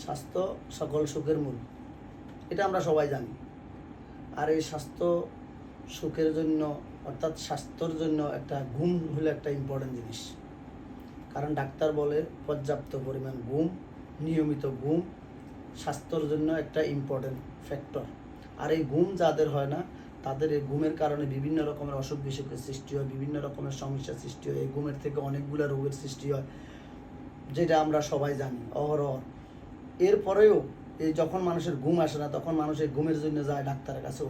স্বাস্থ্য সকল সুখের মূল, এটা আমরা সবাই জানি। আর এই স্বাস্থ্য সুখের জন্য অর্থাৎ স্বাস্থ্যর জন্য একটা ঘুম হলো একটা ইম্পর্টেন্ট জিনিস। কারণ ডাক্তার বলে পর্যাপ্ত পরিমাণ ঘুম, নিয়মিত ঘুম স্বাস্থ্যর জন্য একটা ইম্পর্টেন্ট ফ্যাক্টর। আর এই ঘুম যাদের হয় না তাদের এই ঘুমের কারণে বিভিন্ন রকমের অসুখ বিসুখের সৃষ্টি হয়, বিভিন্ন রকমের সমস্যার সৃষ্টি হয়। এই ঘুমের থেকে অনেকগুলো রোগের সৃষ্টি হয়, যেটা আমরা সবাই জানি অহরহ। এরপরেও এই যখন মানুষের ঘুম আসে না তখন মানুষ এই ঘুমের জন্য যায় ডাক্তারের কাছে,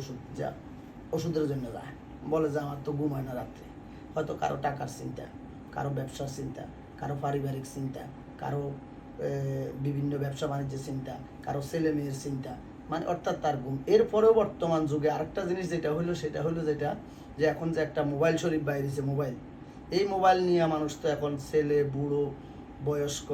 ওষুধের জন্য যায়। বলে যে আমার তো ঘুম হয় না রাত্রে। হয়তো কারো টাকার চিন্তা, কারো ব্যবসার চিন্তা, কারো পারিবারিক চিন্তা, কারো বিভিন্ন ব্যবসা বাণিজ্যের চিন্তা, কারো ছেলে মেয়ের চিন্তা, মানে অর্থাৎ তার ঘুম। এরপরেও বর্তমান যুগে আরেকটা জিনিস যেটা হলো সেটা হলো যেটা যে এখন যে একটা মোবাইল শরীফ বাইরেছে, মোবাইল, এই মোবাইল নিয়ে মানুষ তো এখন ছেলে বুড়ো বয়স্ক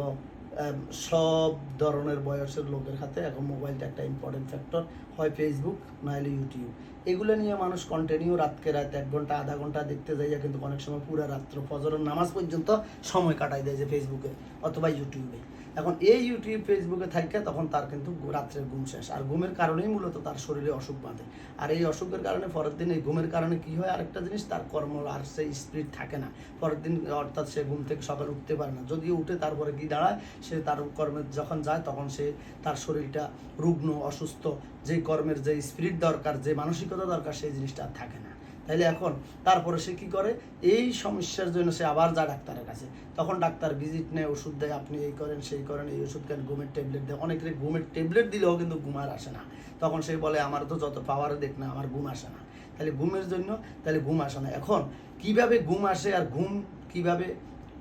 সব ধরনের বয়সের লোকের হাতে এখন মোবাইলটা একটা ইম্পর্টেন্ট ফ্যাক্টর। হয় ফেসবুক নাহলে ইউটিউব, এগুলো নিয়ে মানুষ কন্টিনিউ রাতকে রাত 1 ঘন্টা আধা ঘন্টা দেখতে যাইয়া কিন্তু অনেক সময় পুরো রাত্র ফজরের নামাজ পর্যন্ত সময় কাটাই দেয় যে ফেসবুকে অথবা ইউটিউবে। এখন এই ইউটিউব ফেসবুকে থাকে তখন তার কিন্তু রাত্রের ঘুম শেষ। আর ঘুমের কারণেই মূলত তার শরীরে অসুখ বাঁধে। আর এই অসুখের কারণে পরের দিন এই ঘুমের কারণে কি হয়, আরেকটা জিনিস, তার কর্ম আর সেই স্পিরিট থাকে না পরের দিন। অর্থাৎ সে ঘুম থেকে সকালে উঠতে পারে না, যদিও উঠে তারপরে কি দাঁড়ায়, সে তার কর্মে যখন যায় তখন সে তার শরীরটা রুগ্ন অসুস্থ, যে কর্মের যে স্পিরিট দরকার, যে মানসিকতা দরকার, সেই জিনিসটা আর থাকে না। তাইলে এখন তারপরে সে কি করে, এই সমস্যার জন্য সে আবার যায় ডাক্তারের কাছে। তখন ডাক্তার ভিজিট নেয়, ওষুধ দেয়, আপনি এই করেন সেই করেন, এই ওষুধ কেন, ঘুমের ট্যাবলেট দেয়। অনেকের ঘুমের ট্যাবলেট দিলেও কিন্তু ঘুম আর আসে না। তখন সে বলে আমার তো যত পাওয়ার দেখ না, আমার ঘুম আসে না। তাহলে ঘুমের জন্য তাহলে ঘুম আসে না। এখন কিভাবে ঘুম আসে আর ঘুম কিভাবে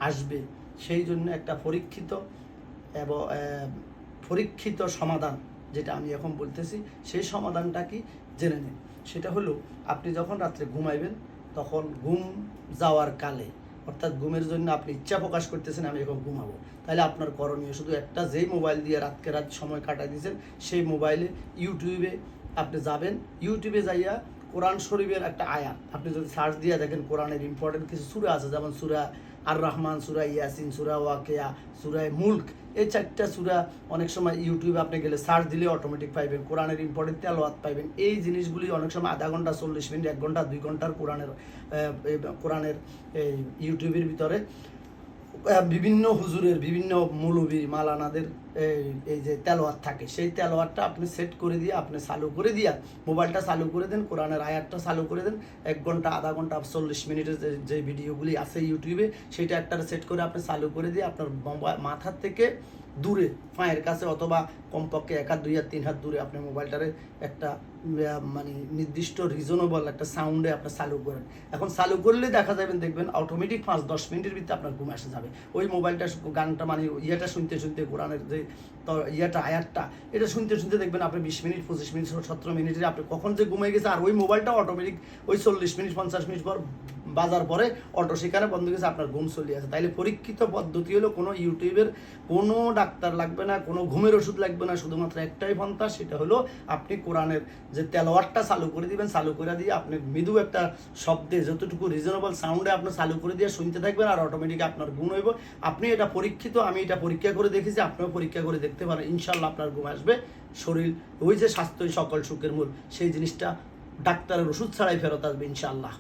আসবে, সেই জন্য একটা পরীক্ষিত সমাধান যেটা আমি এখন বলতেছি, সেই সমাধানটা কি জেনে নিন। সেটা হলো, আপনি যখন রাত্রে ঘুমাইবেন তখন ঘুম যাওয়ার কালে, অর্থাৎ ঘুমের জন্য আপনি ইচ্ছা প্রকাশ করতেছেন আমি এখন ঘুমাবো, তাহলে আপনার করণীয় শুধু একটা, যেই মোবাইল দিয়ে রাতকে রাত সময় কাটাই দিয়েছেন সেই মোবাইলে ইউটিউবে আপনি যাবেন। ইউটিউবে যাইয়া কোরআন শরীফের একটা আয়াত আপনি যদি সার্চ দিয়ে দেখেন, কোরআনের ইম্পর্টেন্ট কিছু সূরা আছে, যেমন সূরা আর রহমান, সূরা ইয়াসিন, সূরা ওয়াকিয়া, সূরা মুলক, এই 4টা সূরা অনেক সময় ইউটিউবে আপনি গেলে সার্চ দিলে অটোমেটিক পাইবেন। কোরআনের ইম্পর্টেন্ট তেলাওয়াত পাইবেন। এই জিনিসগুলি অনেক সময় আধা ঘন্টা 40 মিনিট 1 ঘন্টা 2 ঘন্টার কোরআনের এই ইউটিউবের ভিতরে বিভিন্ন হুজুরের, বিভিন্ন মৌলবী মালানাদের এই যে তেলাওয়াত থাকে, সেই তেলাওয়াতটা আপনি সেট করে দিয়ে, আপনি চালু করে দিয়া মোবাইলটা চালু করে দেন, কোরআনের আয়াতটা চালু করে দেন। 1 ঘন্টা আধা ঘন্টা 40 মিনিটের যে ভিডিওগুলি আছে ইউটিউবে, সেইটা একটা সেট করে আপনি চালু করে দিয়ে আপনার মাথার থেকে দূরে, পায়ের কাছে অথবা কমপক্ষে 1 হাত 2 হাত 3 হাত দূরে আপনি মোবাইলটারে একটা মানে নির্দিষ্ট রিজনেবল একটা সাউন্ডে আপনি চালু করেন। এখন চালু করলে দেখবেন অটোমেটিক 5-10 মিনিটের ভিতরে আপনার ঘুম এসে যাবে। ওই মোবাইলটা গানটা মানে ইয়েটা শুনতে শুনতে, কোরআনের যে আয়াতটা, এটা শুনতে শুনতে দেখবেন আপনি 20 মিনিট 25 মিনিট 17 মিনিটের আপনি কখন যে ঘুমিয়ে গেছে। আর ওই মোবাইলটা অটোমেটিক ওই 40 মিনিট 50 মিনিট পর বাজার পরে অটো সেখানে বন্ধ গেছে, আপনার ঘুম চলে আসে। তাইলে পরীক্ষিত পদ্ধতি হলো, কোনো ইউটিউবের কোনো ডাক্তার লাগবে না, কোনো ঘুমের ওষুধ লাগবে না, শুধুমাত্র একটাই পন্থা, সেটা হলো আপনি কোরআনের যে তেলাওয়াতটা চালু করে দিবেন। চালু করে দিয়ে আপনি মৃদু একটা শব্দে, যতটুকু রিজনেবল সাউন্ডে আপনি চালু করে দিয়ে শুনতে থাকবেন, আর অটোমেটিক আপনার ঘুম হইব। আপনি এটা পরীক্ষিত, আমি এটা পরীক্ষা করে দেখেছি, আপনিও পরীক্ষা করে দেখতে পারেন, ইনশাল্লাহ আপনার ঘুম আসবে। শরীর, ওই যে স্বাস্থ্যই সকল সুখের মূল, সেই জিনিসটা ডাক্তারের ওষুধ ছাড়াই ফেরত আসবে ইনশাআল্লাহ।